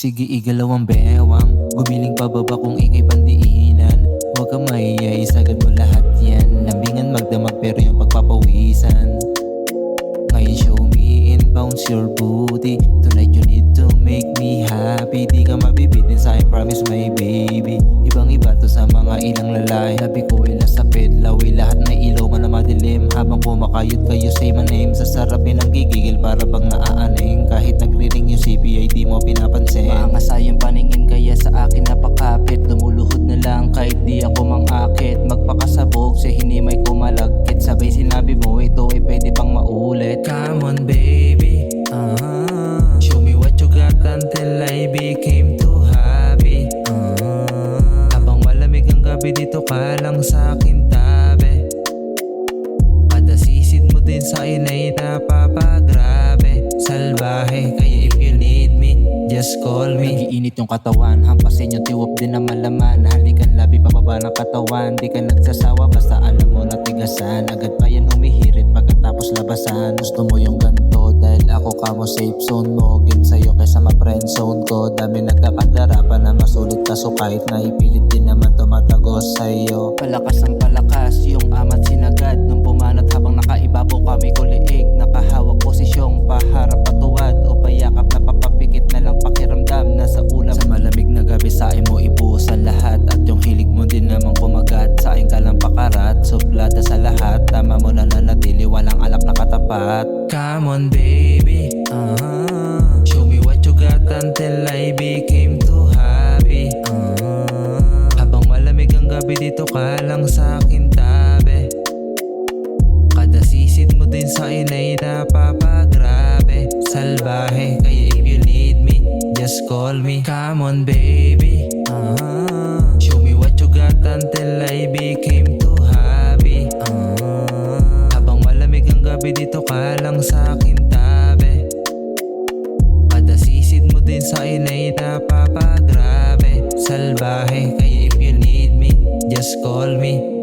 Sige igalawang bewang, gumiling pababa kung ikay pandiinan. Huwag ka mahiya, isagad mo lahat yan. Lambingan magdamag pero yung pagpapawisan. Ngayon show me and bounce your booty. Tonight you need to make me happy. Di ka mabibitin sa akin, promise my baby. Ibang iba to sa mga ilang lalaki. Labi ko ay nasa pedlaway, lahat na ilaw man na madilim. Habang kumakayot kayo say my name. Sasarapin ang gigigil para bang naaaning. Kahit nagriring yung CPI di mo pinapansin. Maangas yung paningin kaya sa akin napakapit. Lumuluhod na lang kahit di ako mangakit. Magpakasabog sa hinimay ko malagkit. Sabay sinabi mo ito ay pwede pang maulit. Come on baby, show me what you got until I became too happy. Habang malamig ang gabi dito ka lang sa akin tabi. Kada sisid mo din sa inay napapagrabe. Salbahe kaya if you need me, just call me. Nagiinit yung katawan, hampasin yung tiwop din na malaman. Halikan labi pababa ng katawan, di ka nagsasawa basta alam mo na tigasan. Agad pa yan humihirit pagkatapos labasan. Gusto mo yung ganto dahil ako kamo safe zone mo. Game sa'yo kaysa ma-friend zone ko. Dami nagkakandara pa na masulit kaso kahit na ipilit din naman tumatagos sa'yo. Palakas ang palakas yung amat sinagad. Nung pumanat habang nakaibabaw kami kuliig. Nakahawak posisyong paharap patuwad o payakap na papapikit na lang pakiramdam. Nasa ulam sa malamig na gabi sa mo ibuusan lahat. At yung hilig mo din namang kumagat. Sa akin ka lang pakarat, suplada sa lahat. Tama mo na nanatili, walang alak na katapat. Come on baby, show me what you got until I became too happy. Habang malamig ang gabi dito ka lang sa akin tabi. Kada sisid mo din sa inay napapagrabe. Salbahe kaya if you need me, just call me. Come on baby, show me what you got until I became too happy. Habang malamig ang gabi dito ka lang sa akin tabi. Kada sisid mo din sa inay napapagrabe. Salbahe kaya if you need me, just call me.